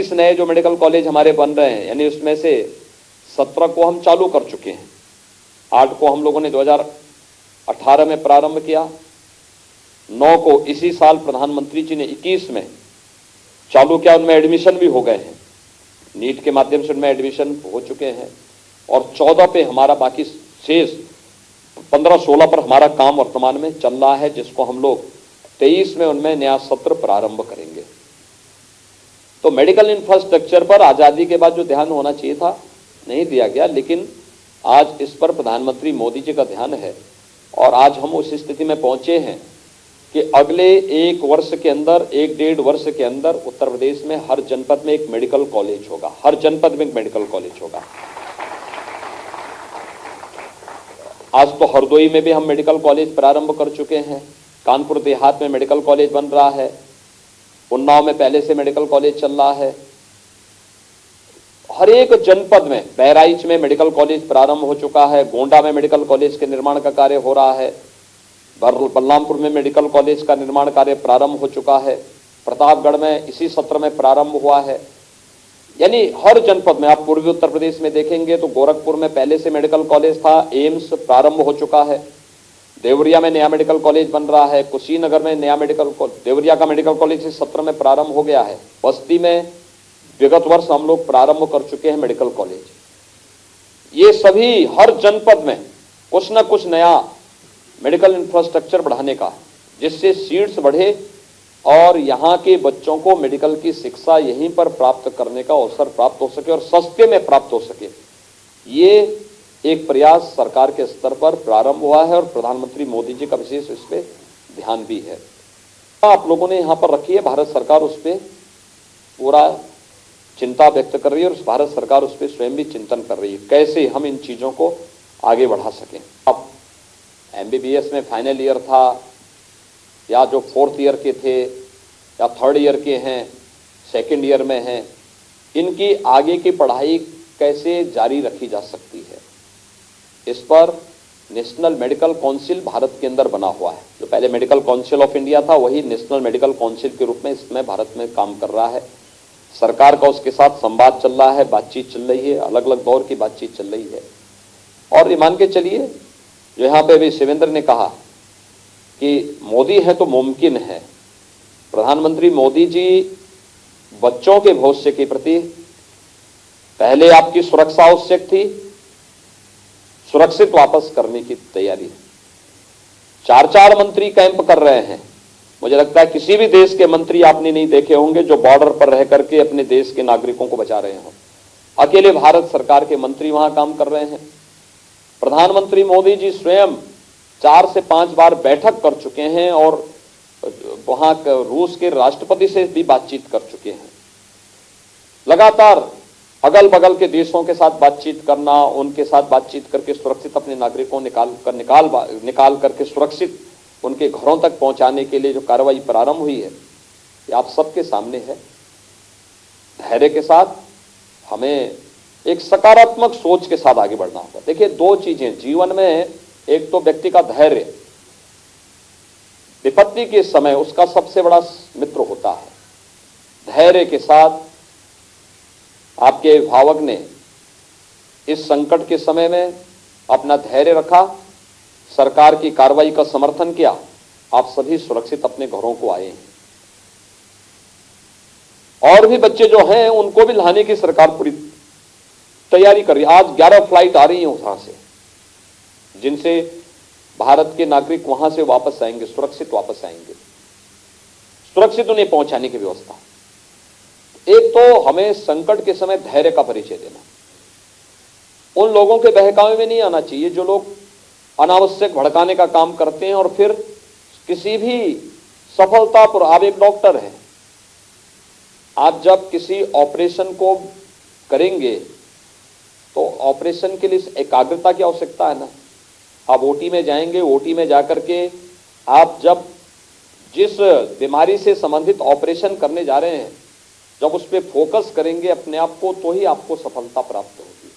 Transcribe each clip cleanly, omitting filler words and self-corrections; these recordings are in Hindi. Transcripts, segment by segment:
22 नए जो मेडिकल कॉलेज हमारे बन रहे हैं, यानी उसमें से 17 को हम चालू कर चुके हैं। 8 को हम लोगों ने 2018 में प्रारंभ किया, 9 को इसी साल प्रधानमंत्री जी ने 21 में चालू किया, उनमें एडमिशन भी हो गए हैं, नीट के माध्यम से उनमें एडमिशन हो चुके हैं, और 14 पे हमारा बाकी शेष 15-16 पर हमारा काम वर्तमान में चल रहा है, जिसको हम लोग 23 में उनमें नया सत्र प्रारंभ करेंगे। तो मेडिकल इंफ्रास्ट्रक्चर पर आजादी के बाद जो ध्यान होना चाहिए था नहीं दिया गया, लेकिन आज इस पर प्रधानमंत्री मोदी जी का ध्यान है और आज हम उस स्थिति में पहुंचे हैं कि अगले 1 वर्ष के अंदर, 1-1.5 वर्ष के अंदर उत्तर प्रदेश में हर जनपद में एक मेडिकल कॉलेज होगा, हर जनपद में एक मेडिकल कॉलेज होगा। आज तो हरदोई में भी हम मेडिकल कॉलेज प्रारंभ कर चुके हैं, कानपुर देहात में मेडिकल कॉलेज बन रहा है, उन्नाव में पहले से मेडिकल कॉलेज चल रहा है, हर एक जनपद में, बहराइच में मेडिकल कॉलेज प्रारंभ हो चुका है, गोंडा में मेडिकल कॉलेज के निर्माण का कार्य हो रहा है, बलरामपुर में मेडिकल कॉलेज का निर्माण कार्य प्रारंभ हो चुका है, प्रतापगढ़ में इसी सत्र में प्रारंभ हुआ है। यानी हर जनपद में, आप पूर्वी उत्तर प्रदेश में देखेंगे तो गोरखपुर में पहले से मेडिकल कॉलेज था, एम्स प्रारंभ हो चुका है, देवरिया में नया मेडिकल कॉलेज बन रहा है, कुशीनगर में नया देवरिया का मेडिकल कॉलेज इस सत्र में प्रारंभ हो गया है, बस्ती में विगत वर्ष हम लोग प्रारंभ कर चुके हैं मेडिकल कॉलेज। ये सभी हर जनपद में कुछ न कुछ नया मेडिकल इंफ्रास्ट्रक्चर बढ़ाने का, जिससे सीट्स बढ़े और यहाँ के बच्चों को मेडिकल की शिक्षा यहीं पर प्राप्त करने का अवसर प्राप्त हो सके और सस्ते में प्राप्त हो सके। ये एक प्रयास सरकार के स्तर पर प्रारंभ हुआ है और प्रधानमंत्री मोदी जी का विशेष इस पे ध्यान भी है। आप लोगों ने यहाँ पर रखी है, भारत सरकार उस पर पूरा चिंता व्यक्त कर रही है और भारत सरकार उस पर स्वयं भी चिंतन कर रही है, कैसे हम इन चीज़ों को आगे बढ़ा सकें। अब MBBS में फाइनल ईयर था या जो 4th ईयर के थे या 3rd ईयर के हैं, 2nd ईयर में हैं, इनकी आगे की पढ़ाई कैसे जारी रखी जा सकती है, इस पर नेशनल मेडिकल काउंसिल भारत के अंदर बना हुआ है। जो पहले मेडिकल काउंसिल ऑफ इंडिया था, वही नेशनल मेडिकल काउंसिल के रूप में इसमें भारत में काम कर रहा है। सरकार का उसके साथ संवाद चल रहा है, बातचीत चल रही है, अलग अलग दौर की बातचीत चल रही है। और ये मान के चलिए, जो यहाँ पे अभी शिवेंद्र ने कहा कि मोदी है तो मुमकिन है, प्रधानमंत्री मोदी जी बच्चों के भविष्य के प्रति पहले आपकी सुरक्षा आवश्यक थी, सुरक्षित वापस करने की तैयारी है। 4-4 मंत्री कैंप कर रहे हैं। मुझे लगता है किसी भी देश के मंत्री आपने नहीं देखे होंगे जो बॉर्डर पर रह करके अपने देश के नागरिकों को बचा रहे हों। अकेले भारत सरकार के मंत्री वहां काम कर रहे हैं। प्रधानमंत्री मोदी जी स्वयं 4 से 5 बार बैठक कर चुके हैं और वहां रूस के राष्ट्रपति से भी बातचीत कर चुके हैं। लगातार अगल बगल के देशों के साथ बातचीत करना, उनके साथ बातचीत करके सुरक्षित अपने नागरिकों निकाल करके सुरक्षित उनके घरों तक पहुंचाने के लिए जो कार्रवाई प्रारंभ हुई है, ये आप सबके सामने है। धैर्य के साथ हमें एक सकारात्मक सोच के साथ आगे बढ़ना होगा। देखिए, 2 चीजें जीवन में, एक तो व्यक्ति का धैर्य, विपत्ति के समय उसका सबसे बड़ा मित्र होता है। धैर्य के साथ आपके अभिभावक ने इस संकट के समय में अपना धैर्य रखा, सरकार की कार्रवाई का समर्थन किया, आप सभी सुरक्षित अपने घरों को आए हैं। और भी बच्चे जो हैं उनको भी लाने की सरकार पूरी तैयारी कर रही है। आज 11 फ्लाइट आ रही हैं वहां से, जिनसे भारत के नागरिक वहां से वापस आएंगे, सुरक्षित वापस आएंगे, सुरक्षित उन्हें पहुंचाने की व्यवस्था। एक तो हमें संकट के समय धैर्य का परिचय देना, उन लोगों के बहकावे में नहीं आना चाहिए जो लोग अनावश्यक भड़काने का काम करते हैं और फिर किसी भी सफलता पर। आप एक डॉक्टर हैं, आप जब किसी ऑपरेशन को करेंगे तो ऑपरेशन के लिए एकाग्रता की आवश्यकता है ना। आप ओटी में जाएंगे, ओटी में जाकर के आप जब जिस बीमारी से संबंधित ऑपरेशन करने जा रहे हैं, जब उस पर फोकस करेंगे अपने आप को, तो ही आपको सफलता प्राप्त होगी।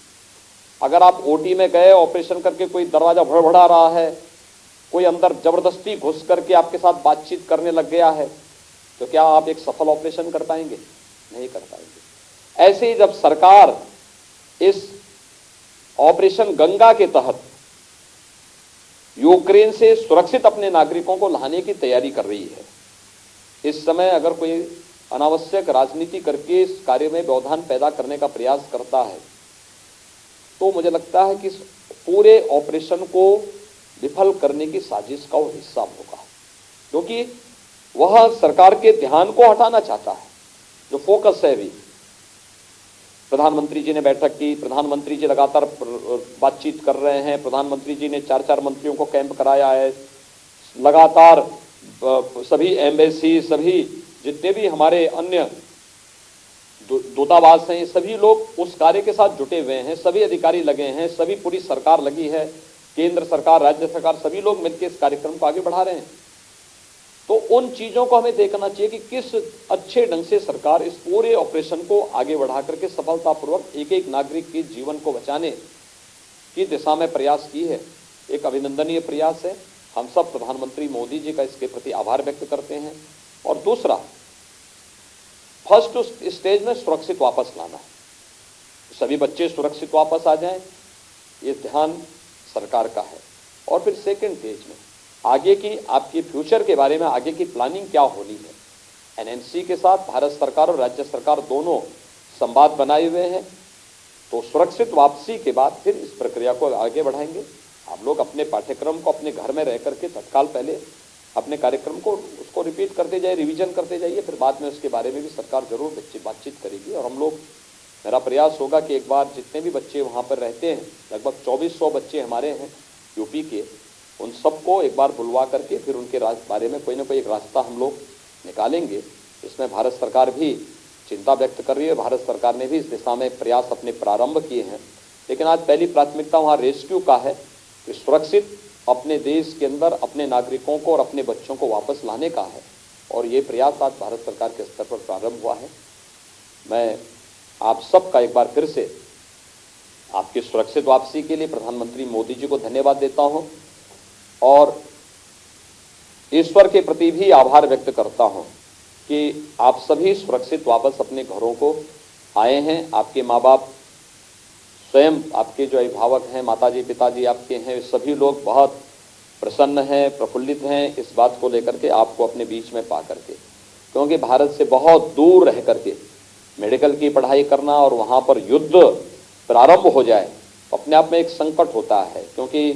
अगर आप ओटी में गए, ऑपरेशन करके कोई दरवाजा भड़बड़ा रहा है, कोई अंदर जबरदस्ती घुस करके आपके साथ बातचीत करने लग गया है, तो क्या आप एक सफल ऑपरेशन कर पाएंगे? नहीं कर पाएंगे। ऐसे ही जब सरकार इस ऑपरेशन गंगा के तहत यूक्रेन से सुरक्षित अपने नागरिकों को लाने की तैयारी कर रही है, इस समय अगर कोई अनावश्यक राजनीति करके इस कार्य में व्यवधान पैदा करने का प्रयास करता है तो मुझे लगता है कि इस पूरे ऑपरेशन को विफल करने की साजिश का वो हिस्सा होगा, क्योंकि वह सरकार के ध्यान को हटाना चाहता है। जो फोकस है अभी, प्रधानमंत्री जी ने बैठक की, प्रधानमंत्री जी लगातार बातचीत कर रहे हैं, प्रधानमंत्री जी ने 4-4 मंत्रियों को कैंप कराया है, लगातार सभी एम्बेसी, सभी जितने भी हमारे अन्य दूतावास हैं, सभी लोग उस कार्य के साथ जुटे हुए हैं, सभी अधिकारी लगे हैं, सभी पूरी सरकार लगी है, केंद्र सरकार, राज्य सरकार, सभी लोग मिलकर इस कार्यक्रम को आगे बढ़ा रहे हैं। तो उन चीजों को हमें देखना चाहिए कि किस अच्छे ढंग से सरकार इस पूरे ऑपरेशन को आगे बढ़ा करके सफलतापूर्वक एक एक नागरिक के जीवन को बचाने की दिशा में प्रयास की है। एक अभिनंदनीय प्रयास है। हम सब प्रधानमंत्री मोदी जी का इसके प्रति आभार व्यक्त करते हैं। और दूसरा, फर्स्ट स्टेज में सुरक्षित वापस लाना है, सभी बच्चे सुरक्षित वापस आ जाएं, ये ध्यान सरकार का है। और फिर सेकंड स्टेज में आगे की आपकी फ्यूचर के बारे में आगे की प्लानिंग क्या होनी है। एनएनसी के साथ भारत सरकार और राज्य सरकार दोनों संवाद बनाए हुए हैं, तो सुरक्षित वापसी के बाद फिर इस प्रक्रिया को आगे बढ़ाएंगे। आप लोग अपने पाठ्यक्रम को अपने घर में रह करके तत्काल पहले अपने कार्यक्रम को उसको रिपीट करते जाइए, रिवीजन करते जाइए, फिर बाद में उसके बारे में भी सरकार जरूर बातचीत करेगी। और हम लोग, मेरा प्रयास होगा कि एक बार जितने भी बच्चे वहाँ पर रहते हैं, लगभग 2400 बच्चे हमारे हैं यूपी के, उन सबको एक बार बुलवा करके फिर उनके बारे में कोई ना कोई एक रास्ता हम लोग निकालेंगे। इसमें भारत सरकार भी चिंता व्यक्त कर रही है, भारत सरकार ने भी इस दिशा में प्रयास अपने प्रारंभ किए हैं। लेकिन आज पहली प्राथमिकता वहाँ रेस्क्यू का है कि सुरक्षित अपने देश के अंदर अपने नागरिकों को और अपने बच्चों को वापस लाने का है। और ये प्रयास आज भारत सरकार के स्तर पर प्रारंभ हुआ है। मैं आप सबका एक बार फिर से आपकी सुरक्षित वापसी के लिए प्रधानमंत्री मोदी जी को धन्यवाद देता हूं और ईश्वर के प्रति भी आभार व्यक्त करता हूं कि आप सभी सुरक्षित वापस अपने घरों को आए हैं। आपके माँ बाप, स्वयं आपके जो अभिभावक हैं, माताजी पिताजी आपके हैं, सभी लोग बहुत प्रसन्न हैं, प्रफुल्लित हैं इस बात को लेकर के आपको अपने बीच में पा करके। क्योंकि भारत से बहुत दूर रह करके मेडिकल की पढ़ाई करना और वहाँ पर युद्ध प्रारंभ हो जाए अपने आप में एक संकट होता है। क्योंकि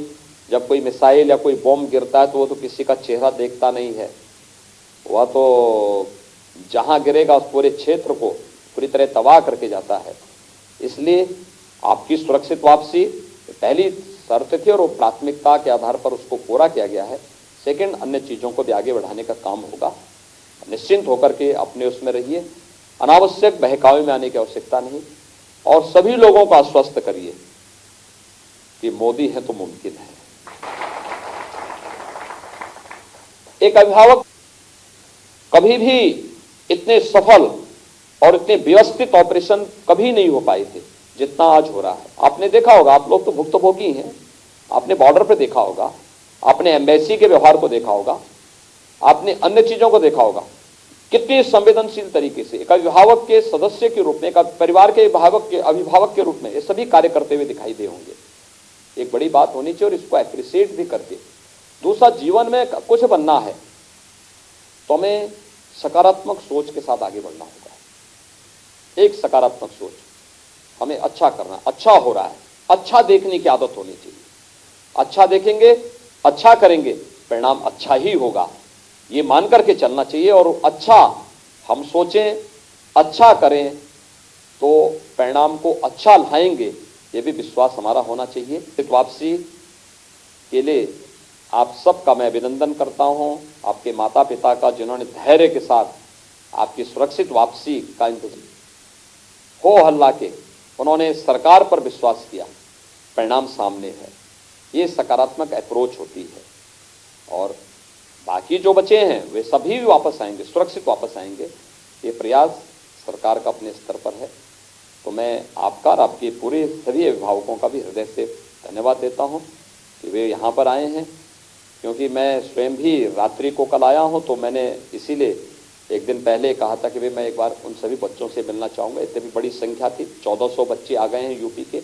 जब कोई मिसाइल या कोई बॉम्ब गिरता है तो वो तो किसी का चेहरा देखता नहीं है, वह तो जहाँ गिरेगा उस पूरे क्षेत्र को पूरी तरह तबाह करके जाता है। इसलिए आपकी सुरक्षित वापसी पहली शर्त थी और वो प्राथमिकता के आधार पर उसको पूरा किया गया है। सेकंड, अन्य चीज़ों को भी आगे बढ़ाने का काम होगा। निश्चिंत होकर के अपने उसमें रहिए, अनावश्यक बहकावे में आने की आवश्यकता नहीं और सभी लोगों को आश्वस्त करिए कि मोदी है तो मुमकिन है। एक अभिभावक कभी भी इतने सफल और इतने व्यवस्थित ऑपरेशन कभी नहीं हो पाए थे जितना आज हो रहा है। आपने देखा होगा, आप लोग तो भुक्तभोगी हैं, आपने बॉर्डर पे देखा होगा, आपने एम्बेसी के व्यवहार को देखा होगा, आपने अन्य चीजों को देखा होगा, कितनी संवेदनशील तरीके से एक अभिभावक के सदस्य के रूप में, एक परिवार के अभिभावक के रूप में ये सभी कार्य करते हुए दिखाई दे होंगे। एक बड़ी बात होनी चाहिए और इसको एप्रिशिएट भी करके। दूसरा, जीवन में कुछ बनना है तो हमें सकारात्मक सोच के साथ आगे बढ़ना होगा। एक सकारात्मक सोच, हमें अच्छा करना, अच्छा हो रहा है, अच्छा देखने की आदत होनी चाहिए। अच्छा देखेंगे, अच्छा करेंगे, परिणाम अच्छा ही होगा, ये मान करके चलना चाहिए। और अच्छा हम सोचें, अच्छा करें तो परिणाम को अच्छा लाएंगे, ये भी विश्वास हमारा होना चाहिए। इस वापसी के लिए आप सबका मैं अभिनंदन करता हूं, आपके माता पिता का जिन्होंने धैर्य के साथ आपकी सुरक्षित वापसी का इंतजार हो हल्ला के उन्होंने सरकार पर विश्वास किया, परिणाम सामने है। ये सकारात्मक अप्रोच होती है। और बाकी जो बचे हैं वे सभी भी वापस आएंगे, सुरक्षित वापस आएंगे। ये प्रयास सरकार का अपने स्तर पर है। तो मैं आपका और आपके पूरे सभी अभिभावकों का भी हृदय से धन्यवाद देता हूं कि वे यहाँ पर आए हैं। क्योंकि मैं स्वयं भी रात्रि को कल आया हूँ, तो मैंने इसीलिए एक दिन पहले कहा था कि भाई मैं एक बार उन सभी बच्चों से मिलना चाहूँगा। इतनी बड़ी संख्या थी, 1400 बच्चे आ गए हैं यूपी के।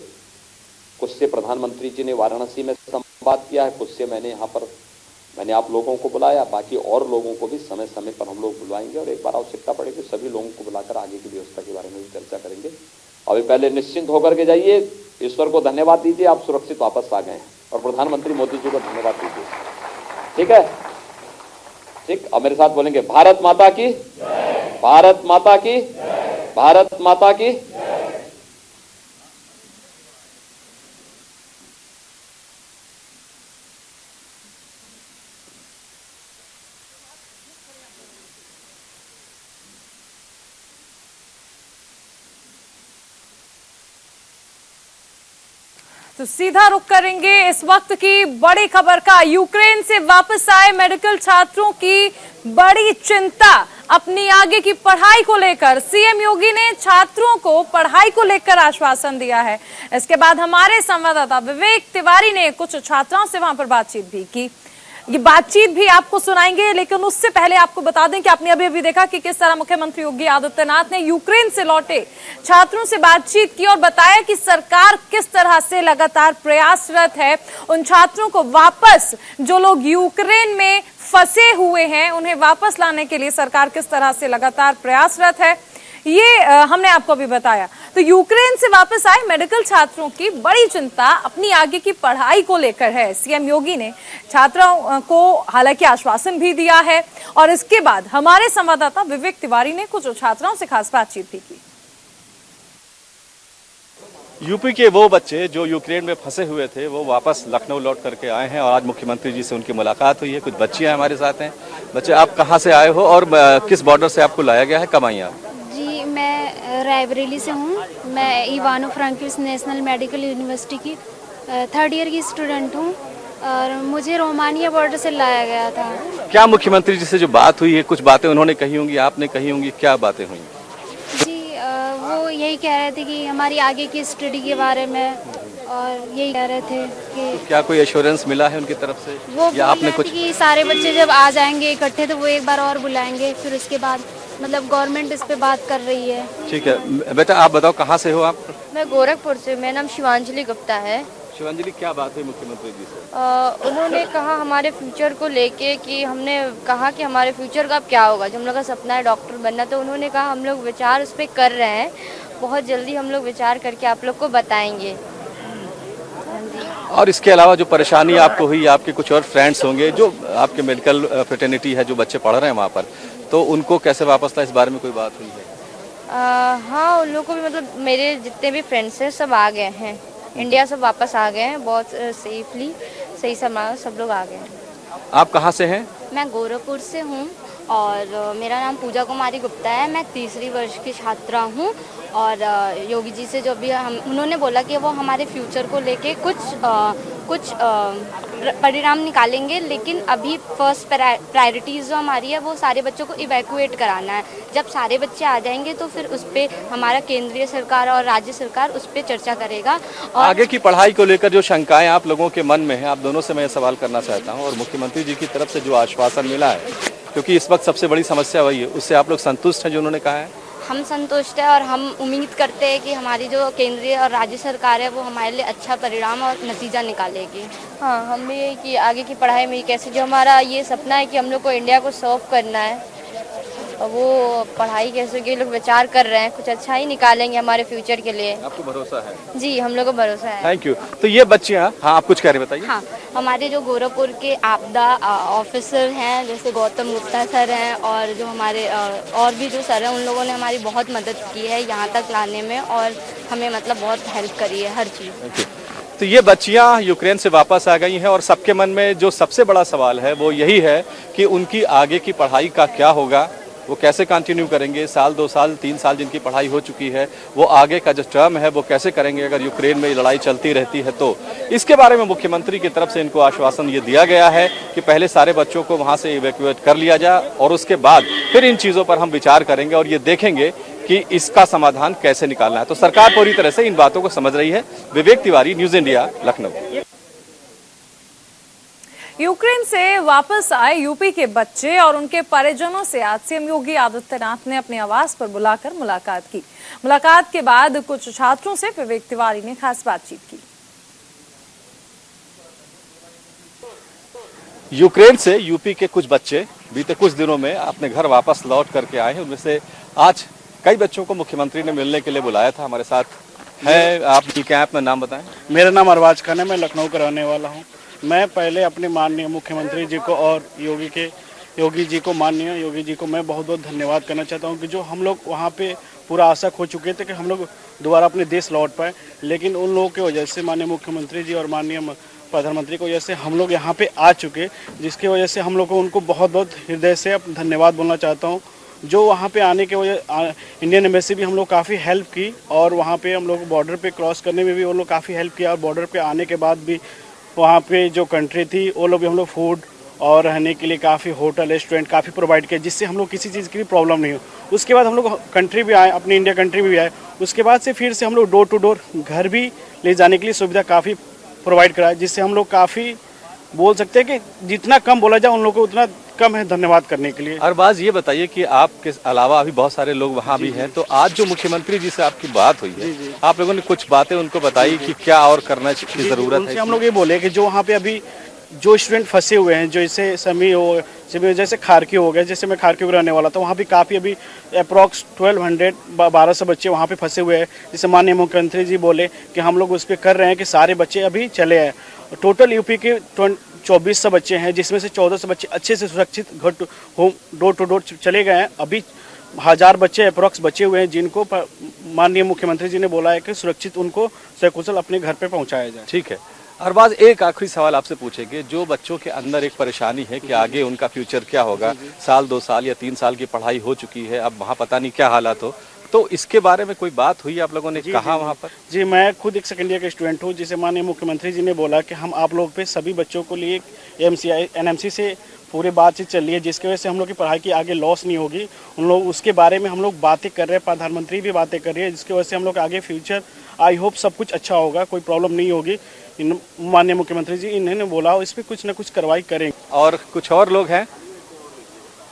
कुछ से प्रधानमंत्री जी ने वाराणसी में संवाद किया है, कुछ से मैंने आप लोगों को बुलाया, बाकी और लोगों को भी समय समय पर हम लोग बुलवाएंगे और एक बार आवश्यकता पड़ेगी सभी लोगों को बुलाकर आगे की व्यवस्था के बारे में भी चर्चा करेंगे। अभी पहले निश्चिंत होकर के जाइए, ईश्वर को धन्यवाद दीजिए, आप सुरक्षित वापस आ गए हैं, और प्रधानमंत्री मोदी जी को धन्यवाद दीजिए। ठीक है, ठीक। अब मेरे साथ बोलेंगे, भारत माता की, भारत माता की, भारत माता की। तो सीधा रुख करेंगे इस वक्त की बड़ी खबर का। यूक्रेन से वापस आए मेडिकल छात्रों की बड़ी चिंता अपनी आगे की पढ़ाई को लेकर। सीएम योगी ने छात्रों को पढ़ाई को लेकर आश्वासन दिया है। इसके बाद हमारे संवाददाता विवेक तिवारी ने कुछ छात्राओं से वहां पर बातचीत भी की। ये बातचीत भी आपको सुनाएंगे, लेकिन उससे पहले आपको बता दें कि आपने अभी देखा कि किस तरह मुख्यमंत्री योगी आदित्यनाथ ने यूक्रेन से लौटे छात्रों से बातचीत की और बताया कि सरकार किस तरह से लगातार प्रयासरत है उन छात्रों को वापस, जो लोग यूक्रेन में फंसे हुए हैं, उन्हें वापस लाने के लिए सरकार किस तरह से लगातार प्रयासरत है, ये हमने आपको भी बताया। तो यूक्रेन से वापस आए मेडिकल छात्रों की बड़ी चिंता अपनी आगे की पढ़ाई को लेकर है। सीएम योगी ने छात्रों को हालांकि आश्वासन भी दिया है, और इसके बाद हमारे संवाददाता विवेक तिवारी ने कुछ छात्राओं से खास बातचीत भी की। यूपी के वो बच्चे जो यूक्रेन में फंसे हुए थे, वो वापस लखनऊ लौट करके आए हैं और आज मुख्यमंत्री जी से उनकी मुलाकात हुई है। कुछ बच्चियां हमारे साथ हैं। बच्चे, आप कहाँ से आए हो और किस बॉर्डर से आपको लाया गया है, कब आई आप? जी, मैं रायबरेली से हूँ। मैं इवानो फ्रांकिस नेशनल मेडिकल यूनिवर्सिटी की 3rd ईयर की स्टूडेंट हूँ और मुझे रोमानिया बॉर्डर से लाया गया था। क्या मुख्यमंत्री जी से जो बात हुई है, कुछ बातें उन्होंने कही होंगी, आपने कही होंगी, क्या बातें हुई? जी, वो यही कह रहे थे कि हमारी आगे की स्टडी के बारे में, और यही कह रहे थे कि तो क्या कोई एश्योरेंस मिला है उनकी तरफ से, वो या आपने कुछ? कि सारे बच्चे जब आ जाएंगे इकट्ठे तो वो एक बार और बुलाएंगे, फिर उसके बाद मतलब गवर्नमेंट इस पे बात कर रही है। ठीक है बेटा, आप बताओ कहाँ से हो आप? मैं गोरखपुर से, मेरा नाम शिवांजलि गुप्ता है। शिवांजलि, क्या बात हुई मुख्यमंत्री जी से? उन्होंने कहा हमारे फ्यूचर को लेके कि हमने कहा कि हमारे फ्यूचर का अब क्या होगा, जो हम लोग का सपना है डॉक्टर बनना, तो उन्होंने कहा हम लोग विचार उस पर कर रहे हैं, बहुत जल्दी हम लोग विचार करके आप लोग को बताएंगे। और इसके अलावा जो परेशानी आपको हुई, आपके कुछ और फ्रेंड्स होंगे जो आपके मेडिकल फ्रेटर्निटी है, जो बच्चे पढ़ रहे हैं वहाँ पर, तो उनको कैसे वापस था, इस बारे में कोई बात हुई है? हाँ, उन लोगों को भी, मतलब मेरे जितने भी फ्रेंड्स हैं सब आ गए हैं इंडिया, सब वापस आ गए हैं बहुत सेफली, सही समय सब लोग आ गए हैं। आप कहाँ से हैं? मैं गोरखपुर से हूँ और मेरा नाम पूजा कुमारी गुप्ता है। मैं 3री वर्ष की छात्रा हूँ और योगी जी से जो भी उन्होंने बोला कि वो हमारे फ्यूचर को लेके कुछ परिणाम निकालेंगे, लेकिन अभी फर्स्ट प्रायोरिटीज़ जो हमारी है वो सारे बच्चों को इवैक्यूएट कराना है। जब सारे बच्चे आ जाएंगे तो फिर उस पर हमारा केंद्रीय सरकार और राज्य सरकार उस पर चर्चा करेगा। और आगे की पढ़ाई को लेकर जो शंकाएं आप लोगों के मन में है, आप दोनों से मैं सवाल करना चाहता हूं, और मुख्यमंत्री जी की तरफ से जो आश्वासन मिला है, क्योंकि इस वक्त सबसे बड़ी समस्या वही है, उससे आप लोग संतुष्ट हैं जो उन्होंने कहा है? हम संतुष्ट हैं और हम उम्मीद करते हैं कि हमारी जो केंद्रीय और राज्य सरकार है वो हमारे लिए अच्छा परिणाम और नतीजा निकालेगी। हाँ, हम भी यही कि आगे की पढ़ाई में कैसे जो हमारा ये सपना है कि हम लोग को इंडिया को सर्व करना है, और वो पढ़ाई कैसे कि लोग विचार कर रहे हैं, कुछ अच्छा ही निकालेंगे हमारे फ्यूचर के लिए। आपको भरोसा है? जी, हम लोग को भरोसा है। Thank you. तो ये बच्चियाँ, हाँ आप कुछ कह रहे बताइए। हाँ, हमारे जो गोरखपुर के आपदा ऑफिसर हैं, जैसे गौतम गुप्ता सर हैं और जो हमारे और भी जो सर हैं, उन लोगों ने हमारी बहुत मदद की है यहाँ तक लाने में और हमें मतलब बहुत हेल्प करी है हर चीज़। तो ये बच्चियां यूक्रेन से वापस आ गई हैं और सबके मन में जो सबसे बड़ा सवाल है वो यही है कि उनकी आगे की पढ़ाई का क्या होगा, वो कैसे कंटिन्यू करेंगे। 1 2 साल 3 साल जिनकी पढ़ाई हो चुकी है, वो आगे का जो टर्म है वो कैसे करेंगे अगर यूक्रेन में लड़ाई चलती रहती है। तो इसके बारे में मुख्यमंत्री की तरफ से इनको आश्वासन ये दिया गया है कि पहले सारे बच्चों को वहाँ से इवैक्यूएट कर लिया जाए और उसके बाद फिर इन चीज़ों पर हम विचार करेंगे और ये देखेंगे कि इसका समाधान कैसे निकालना है। तो सरकार पूरी तरह से इन बातों को समझ रही है। Vivek Tiwari, news India, Lucknow. Ukraine से वापस आए यूपी के बच्चे और उनके परिजनों से आज सीएम योगी आदित्यनाथ ने अपने आवास पर बुलाकर मुलाकात की। मुलाकात के बाद कुछ छात्रों से विवेक तिवारी ने खास बातचीत की। यूक्रेन से यूपी के कुछ बच्चे बीते कुछ दिनों में अपने घर वापस लौट करके आए हैं। उनमें से आज कई बच्चों को मुख्यमंत्री ने मिलने के लिए बुलाया था। हमारे साथ है, आप क्या है, अपना नाम बताएं। मेरा नाम अरबाज खान है, मैं लखनऊ का रहने वाला हूं। मैं पहले अपने माननीय मुख्यमंत्री जी को और योगी जी को मैं बहुत बहुत धन्यवाद करना चाहता हूं कि जो हम लोग वहां पे पूरा आशा खो चुके थे कि हम लोग दोबारा अपने देश लौट पाए, लेकिन उन लोगों की वजह से माननीय मुख्यमंत्री जी और माननीय प्रधानमंत्री की वजह से हम लोग यहाँ पे आ चुके, जिसकी वजह से हम लोग को उनको बहुत बहुत हृदय से धन्यवाद बोलना चाहता हूँ। जो वहाँ पे आने के वजह इंडियन एम्बेसी भी हम लोग काफ़ी हेल्प की और वहाँ पे हम लोग बॉर्डर पे क्रॉस करने में भी वो लोग काफ़ी हेल्प किया और बॉर्डर पे आने के बाद भी वहाँ पे जो कंट्री थी वो लोग भी हम लोग फूड और रहने के लिए काफ़ी होटल रेस्टोरेंट काफ़ी प्रोवाइड किया, जिससे हम लोग किसी चीज़ की भी प्रॉब्लम नहीं हो। उसके बाद हम लोग कंट्री भी आए, अपनी इंडिया कंट्री भी आए। उसके बाद से फिर से हम लोग डोर टू डोर घर भी ले जाने के लिए सुविधा काफ़ी प्रोवाइड कराया, जिससे हम लोग काफ़ी बोल सकते हैं कि जितना कम बोला जाए उन लोगों को उतना कम है धन्यवाद करने के लिए। अरबाज, ये बताइए कि आपके अलावा अभी बहुत सारे लोग वहाँ भी हैं, तो आज जो मुख्यमंत्री जी से आपकी बात हुई है, आप लोगों ने कुछ बातें उनको बताई कि क्या और करना की जरूरत है? हम लोग ये बोले कि जो वहाँ पे अभी जो स्टूडेंट फंसे हुए हैं, जैसे समी हो, जैसे खारकी हो गया, जैसे मैं खारकी में रहने वाला था, वहाँ भी काफ़ी अभी अप्रॉक्स 1200 बच्चे वहाँ पे फंसे हुए हैं। जैसे माननीय मुख्यमंत्री जी बोले कि हम लोग उस पर कर रहे हैं कि सारे बच्चे अभी चले आए। टोटल यूपी के 2400 बच्चे हैं, जिसमें से 1400 बच्चे अच्छे से सुरक्षित घर होम डोर टू डोर चले गए हैं। अभी 1000 बच्चे अप्रॉक्स बचे हुए हैं, जिनको माननीय मुख्यमंत्री जी ने बोला है कि सुरक्षित उनको सकुशल अपने घर पे पहुंचाया जाए। ठीक है अरबाज, एक आखिरी सवाल आपसे पूछेंगे। जो बच्चों के अंदर एक परेशानी है कि आगे उनका फ्यूचर क्या होगा, साल 2 साल या 3 साल की पढ़ाई हो चुकी है, अब वहाँ पता नहीं क्या हालात हो, तो इसके बारे में कोई बात हुई आप लोगों ने कहा वहाँ पर? जी, मैं खुद एक सेकेंड ईयर का स्टूडेंट हूँ, जिसे माननीय मुख्यमंत्री जी ने बोला कि हम आप लोग पे सभी बच्चों को लिए NMC से पूरे बातचीत चल रही है, जिसकी वजह से हम लोग की पढ़ाई की आगे लॉस नहीं होगी। उन लोग उसके बारे में हम लोग बातें कर रहे हैं, प्रधानमंत्री भी बातें कर रही है, जिसकी वजह से हम लोग आगे फ्यूचर आई होप सब कुछ अच्छा होगा, कोई प्रॉब्लम नहीं होगी। माननीय मुख्यमंत्री जी इन्होंने बोला इस पर कुछ न कुछ कार्रवाई करेंगे। और कुछ और लोग हैं,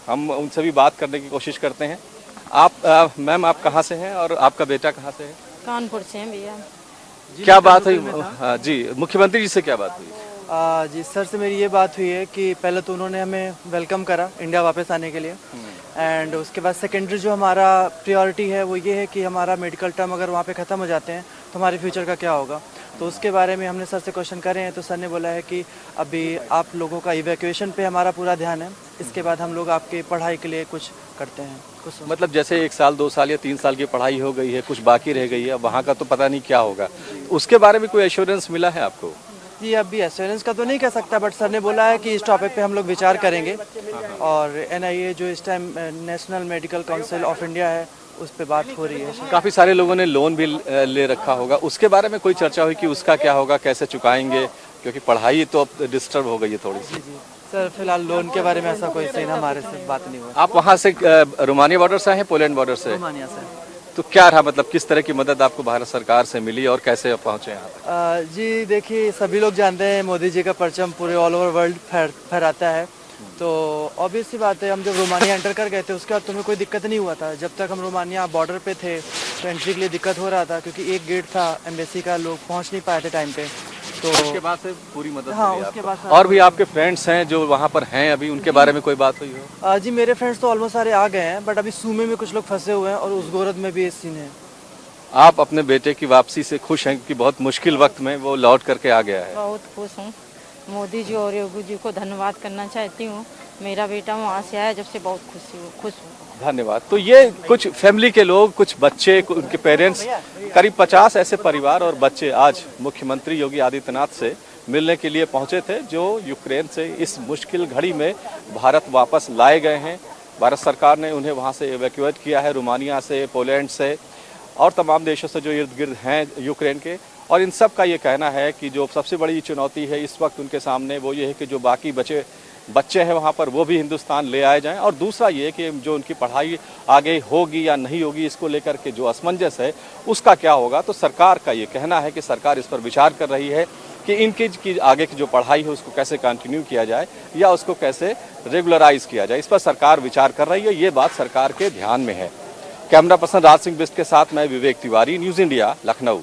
हम उनसे भी बात करने की कोशिश करते हैं। आप मैम, आप कहाँ से हैं और आपका बेटा कहाँ से है? कानपुर से हैं भैया। क्या बात हुई? जी, मुख्यमंत्री जी से क्या बात हुई? जी सर से मेरी ये बात हुई है कि पहले तो उन्होंने हमें वेलकम करा इंडिया वापस आने के लिए, एंड उसके बाद सेकेंडरी जो हमारा प्रायोरिटी है वो ये है कि हमारा मेडिकल टर्म अगर वहाँ पे ख़त्म हो जाते हैं तो हमारे फ्यूचर का क्या होगा। तो उसके बारे में हमने सर से क्वेश्चन करे हैं, तो सर ने बोला है कि अभी आप लोगों का इवैक्यूएशन पे हमारा पूरा ध्यान है, इसके बाद हम लोग आपकी पढ़ाई के लिए कुछ करते हैं। कुछ मतलब जैसे 1 साल 2 साल या 3 साल की पढ़ाई हो गई है, कुछ बाकी रह गई है, वहाँ का तो पता नहीं क्या होगा, उसके बारे में कोई एश्योरेंस मिला है आपको? जी अभी एश्योरेंस का तो नहीं कह सकता, बट सर ने बोला है कि इस टॉपिक पे हम लोग विचार करेंगे और NIA जो इस time national medical council of India है उस पे बात हो रही है। काफ़ी सारे लोगों ने लोन भी ले रखा होगा, उसके बारे में कोई चर्चा हुई कि उसका क्या होगा, कैसे चुकाएंगे, क्योंकि पढ़ाई तो अब डिस्टर्ब हो गई है थोड़ी सी? जी सर, फिलहाल लोन के बारे में ऐसा कोई सीन हमारे से बात नहीं हुआ। आप वहाँ से रोमानिया बॉर्डर से हैं, पोलैंड बॉर्डर से? रोमानिया से। तो क्या रहा, मतलब किस तरह की मदद आपको भारत सरकार से मिली और कैसे पहुँचे यहाँ तक? जी देखिए, सभी लोग जानते हैं मोदी जी का परचम पूरे ऑल ओवर वर्ल्ड फहराता है, तो ऑब्वियस सी बात है हम जब रोमानिया एंटर कर गए थे उसके बाद तुम्हें कोई दिक्कत नहीं हुआ था। जब तक हम रोमानिया बॉर्डर पे थे तो एंट्री के लिए दिक्कत हो रहा था, क्योंकि एक गेट था एम्बेसी का, लोग पहुंच नहीं पाए थे टाइम पे। तो उसके बाद से पूरी मदद हाँ, मिली उसके बाद आपको? और भी आपके फ्रेंड्स हैं जो वहाँ पर हैं अभी, उनके बारे में कोई बात हुई हो? जी मेरे फ्रेंड्स तो ऑलमोस्ट सारे आ गए हैं, बट अभी सूमे में कुछ लोग फंसे हुए हैं और उस गोरद में भी ये सीन है। आप अपने बेटे की वापसी से खुश हैं कि बहुत मुश्किल वक्त में वो लौट करके आ गया है? बहुत खुश हूँ, मोदी जी और योगी जी को धन्यवाद करना चाहती हूँ। मेरा बेटा वहाँ से आया जब से बहुत खुश हूँ। धन्यवाद। तो ये कुछ फैमिली के लोग, कुछ बच्चे, उनके पेरेंट्स, करीब 50 ऐसे परिवार और बच्चे आज मुख्यमंत्री योगी आदित्यनाथ से मिलने के लिए पहुंचे थे, जो यूक्रेन से इस मुश्किल घड़ी में भारत वापस लाए गए हैं। भारत सरकार ने उन्हें वहां से इवैक्यूएट किया है, रोमानिया से, पोलैंड से और तमाम देशों से जो इर्द गिर्द हैं यूक्रेन के। और इन सब का ये कहना है कि जो सबसे बड़ी चुनौती है इस वक्त उनके सामने वो ये है कि जो बाकी बच्चे हैं वहाँ पर वो भी हिंदुस्तान ले आए जाएं, और दूसरा ये कि जो उनकी पढ़ाई आगे होगी या नहीं होगी इसको लेकर के जो असमंजस है उसका क्या होगा। तो सरकार का ये कहना है कि सरकार इस पर विचार कर रही है कि इनकी की आगे की जो पढ़ाई है उसको कैसे कंटिन्यू किया जाए या उसको कैसे रेगुलराइज किया जाए। इस पर सरकार विचार कर रही है, ये बात सरकार के ध्यान में है। कैमरा पर्सन राज सिंह बिष्ट के साथ मैं विवेक तिवारी, न्यूज़ इंडिया, लखनऊ।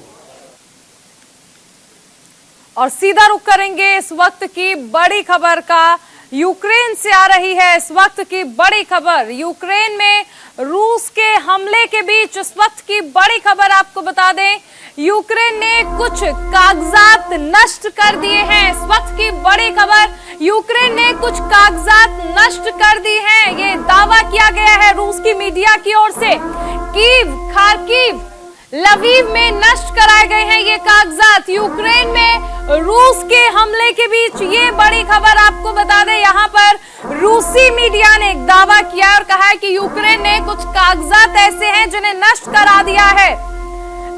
और सीधा रुख करेंगे इस वक्त की बड़ी खबर का। यूक्रेन से आ रही है इस वक्त की बड़ी खबर। यूक्रेन में रूस के हमले के बीच इस वक्त की बड़ी खबर आपको बता दें, यूक्रेन ने कुछ कागजात नष्ट कर दिए हैं। इस वक्त की बड़ी खबर, यूक्रेन ने कुछ कागजात नष्ट कर दी हैं। ये दावा किया गया है रूस की मीडिया की ओर से। कीव, खार्किव, लवीव में नष्ट कराए गए हैं ये कागजात। यूक्रेन में रूस के हमले के बीच ये बड़ी खबर आपको बता दें, यहाँ पर रूसी मीडिया ने एक दावा किया और कहा है कि यूक्रेन ने कुछ कागजात ऐसे हैं जिन्हें नष्ट करा दिया है।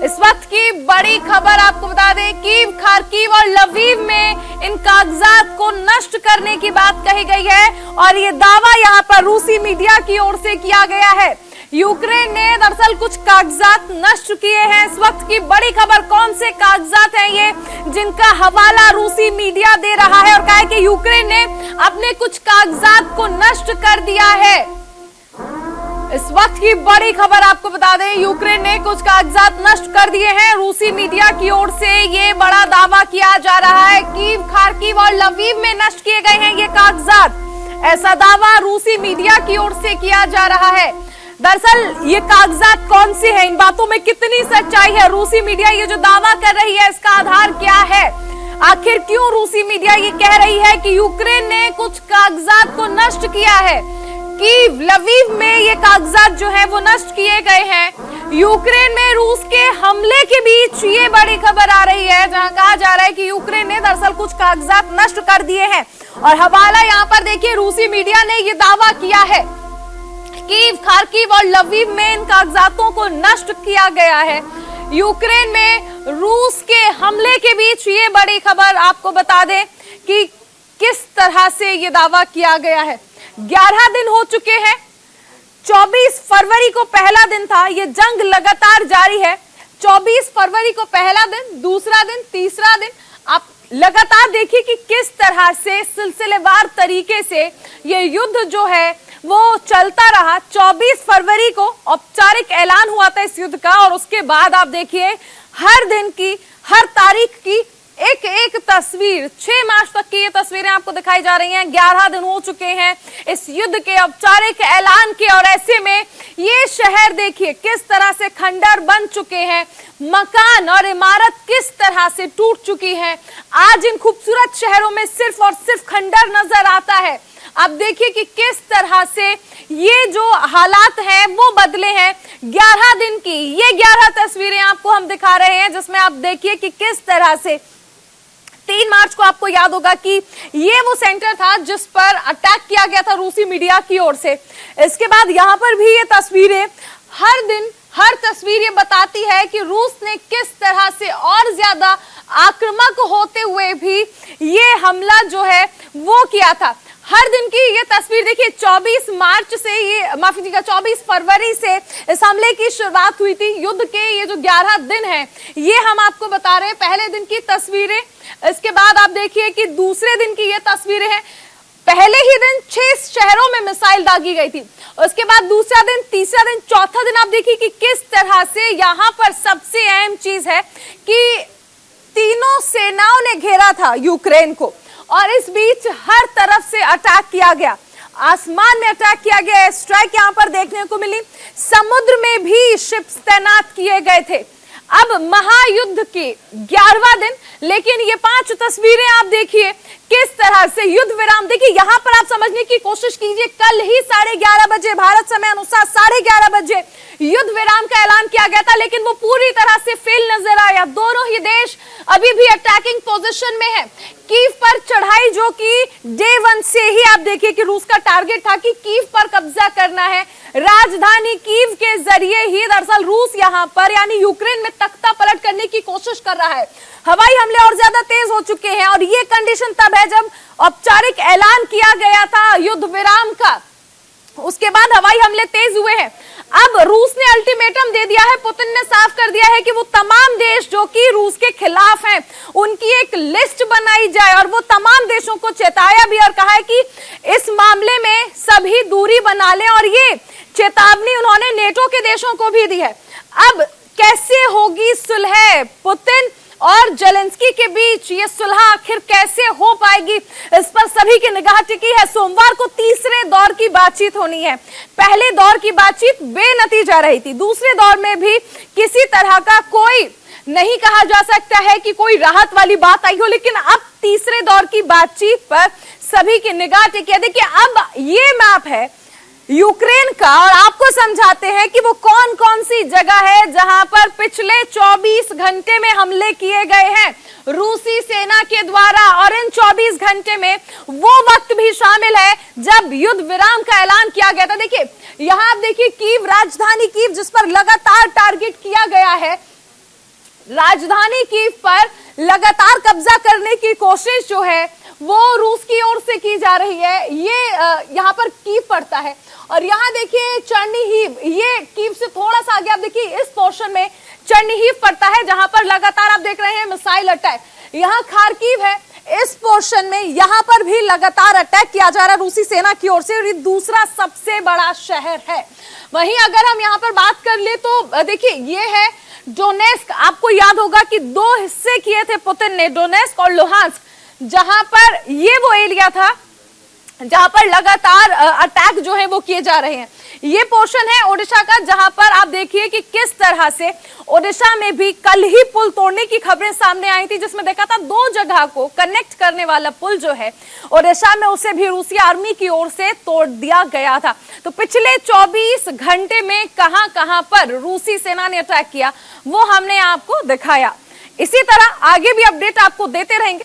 इस वक्त की बड़ी खबर आपको बता दें, कीव, खार्किव और लवीव में इन कागजात को नष्ट करने की बात कही गई है और ये दावा यहाँ पर रूसी मीडिया की ओर से किया गया है। यूक्रेन ने दरअसल कुछ कागजात नष्ट किए हैं। इस वक्त की बड़ी खबर, कौन से कागजात हैं ये जिनका हवाला रूसी मीडिया दे रहा है और कहा है कि यूक्रेन ने अपने कुछ कागजात को नष्ट कर दिया है। इस वक्त की बड़ी खबर आपको बता दें, यूक्रेन ने कुछ कागजात नष्ट कर दिए हैं। रूसी मीडिया की ओर से ये बड़ा दावा किया जा रहा है। कीव, खार्किव और लवीव में नष्ट किए गए हैं ये कागजात। ऐसा दावा रूसी मीडिया की ओर से किया जा रहा है। दरअसल ये कागजात कौन से हैं, इन बातों में कितनी सच्चाई है, रूसी मीडिया ये जो दावा कर रही है इसका आधार क्या है, आखिर क्यों रूसी मीडिया ये कह रही है कि यूक्रेन ने कुछ कागजात को नष्ट किया है। कीव, लवीव में ये कागजात जो है वो नष्ट किए गए हैं। यूक्रेन में रूस के हमले के बीच ये बड़ी खबर आ रही है जहां कहा जा रहा है कि यूक्रेन ने दरअसल कुछ कागजात नष्ट कर दिए हैं और हवाला यहाँ पर देखिए, रूसी मीडिया ने ये दावा किया है। कीव, खार्किव और लवीव में इन कागजातों को नष्ट किया गया है। यूक्रेन में रूस के हमले के बीच ये बड़ी खबर आपको बता दें कि किस तरह से ये दावा किया गया है। 11 दिन हो चुके हैं, 24 फरवरी को पहला दिन था। ये जंग लगातार जारी है। 24 फरवरी को पहला दिन, दूसरा दिन, तीसरा दिन, आप लगातार देखिए कि किस तरह से सिलसिलेवार तरीके से ये युद्ध जो है वो चलता रहा। 24 फरवरी को औपचारिक ऐलान हुआ था इस युद्ध का और उसके बाद आप देखिए हर दिन की, हर तारीख की एक एक तस्वीर, 6 मार्च तक की ये तस्वीरें आपको दिखाई जा रही हैं। 11 दिन हो चुके हैं इस युद्ध के औपचारिक ऐलान के और ऐसे में ये शहर देखिए किस तरह से खंडर बन चुके हैं, मकान और इमारत किस तरह से टूट चुकी है। आज इन खूबसूरत शहरों में सिर्फ और सिर्फ खंडर नजर आता है। आप देखिए कि किस तरह से ये जो हालात हैं वो बदले हैं। 11 दिन की ये 11 तस्वीरें आपको हम दिखा रहे हैं जिसमें आप देखिए कि किस तरह से 3 मार्च को आपको याद होगा कि ये वो सेंटर था जिस पर अटैक किया गया था रूसी मीडिया की ओर से। इसके बाद यहाँ पर भी ये तस्वीरें, हर दिन हर तस्वीर ये बताती है कि रूस ने किस तरह से और ज्यादा आक्रामक होते हुए भी ये हमला जो है वो किया था। हर दिन की ये तस्वीर देखिए, 24 मार्च से ये, माफ कीजिएगा, 24 फरवरी से इस हमले की शुरुआत हुई थी। युद्ध के ये जो 11 दिन हैं ये हम आपको बता रहे हैं। पहले दिन की तस्वीरें, इसके बाद आप देखिए कि दूसरे दिन की ये तस्वीरें हैं। पहले ही दिन 6 शहरों में मिसाइल दागी गई थी, उसके बाद दूसरा दिन, तीसरा दिन, चौथा दिन आप देखिए कि किस तरह से यहाँ पर सबसे अहम चीज है कि तीनों सेनाओं ने घेरा था यूक्रेन को और इस बीच हर तरफ से अटैक किया गया। आसमान में अटैक किया गया, स्ट्राइक यहां पर देखने को मिली, समुद्र में भी शिप्स तैनात किए गए थे। अब महायुद्ध के 11वां दिन, लेकिन ये 5 तस्वीरें आप देखिए किस तरह से युद्ध विराम, देखिए यहां पर आप समझने की कोशिश कीजिए, कल ही 11:30 बजे भारत समय अनुसार 11:30 बजे युद्ध विराम का ऐलान किया गया था, लेकिन वो पूरी तरह से फेल नजर आया। दोनों ही देश अभी भी अटैकिंग पोजीशन में है। कीव पर चढ़ाई जो कि डे 1 से ही आप देखिए कि रूस का टारगेट था कि कीव पर कब्जा करना है। राजधानी कीव के जरिए ही दरअसल रूस यहां पर यानी यूक्रेन में तख्ता पलट करने की कोशिश कर रहा है। हवाई हमले और ज्यादा तेज हो चुके हैं और ये कंडीशन तब है जब औपचारिक ऐलान किया गया था युद्ध विराम का, उसके बाद हवाई हमले तेज हुए हैं। अब रूस ने अल्टीमेटम दे दिया है, पुतिन ने साफ कर दिया है कि वो तमाम देश जो कि रूस के खिलाफ हैं उनकी एक लिस्ट बनाई जाए, और वो तमाम देशों को चेताया भी और कहा है कि इस मामले में सभी दूरी बना लें, और ये चेतावनी उन्होंने नेटो के देशों को भी दी है। अब कैसे होगी सुलह पुतिन और जेलेंस्की के बीच? ये सुलह आखिर कैसे हो पाएगी, इस पर सभी की निगाह टिकी है। सोमवार को तीसरे दौर की बातचीत होनी है। पहले दौर की बातचीत बेनतीजा रही थी, दूसरे दौर में भी किसी तरह का कोई नहीं कहा जा सकता है कि कोई राहत वाली बात आई हो, लेकिन अब तीसरे दौर की बातचीत पर सभी की निगाह टिकी है। देखिए, अब ये मैप है यूक्रेन का, और आपको समझाते हैं कि वो कौन कौन सी जगह है जहां पर पिछले 24 घंटे में हमले किए गए हैं रूसी सेना के द्वारा, और इन 24 घंटे में वो वक्त भी शामिल है जब युद्ध विराम का ऐलान किया गया था। देखिए, यहां आप देखिए कीव, राजधानी कीव जिस पर लगातार टारगेट किया गया है, राजधानी कीव पर लगातार कब्जा करने की कोशिश जो है वो रूस की ओर से की जा रही है। ये यहाँ पर कीव पड़ता है, और यहाँ देखिए चर्निहीव, ये कीव से थोड़ा सा आगे आप देखिए इस पोर्शन में चर्निहीव पड़ता है जहां पर लगातार आप देख रहे हैं मिसाइल अटैक। यहाँ खार्किव है, इस पोर्शन में यहाँ पर भी लगातार अटैक किया जा रहा है रूसी सेना की ओर से, और ये दूसरा सबसे बड़ा शहर है। वहीं अगर हम यहाँ पर बात कर ले तो देखिए ये है डोनेस्क। आपको याद होगा कि दो हिस्से किए थे पुतिन ने, डोनेस्क और लुहांस्क, जहां पर ये वो एरिया था जहां पर लगातार अटैक जो है वो किए जा रहे हैं। ये पोर्शन है ओडिशा का, जहां पर आप देखिए कि किस तरह से ओडिशा में भी कल ही पुल तोड़ने की खबरें सामने आई थी, जिसमें देखा था दो जगह को कनेक्ट करने वाला पुल जो है ओडिशा में, उसे भी रूसी आर्मी की ओर से तोड़ दिया गया था। तो पिछले 24 घंटे में कहां कहां पर रूसी सेना ने अटैक किया वो हमने आपको दिखाया। इसी तरह आगे भी अपडेट आपको देते रहेंगे।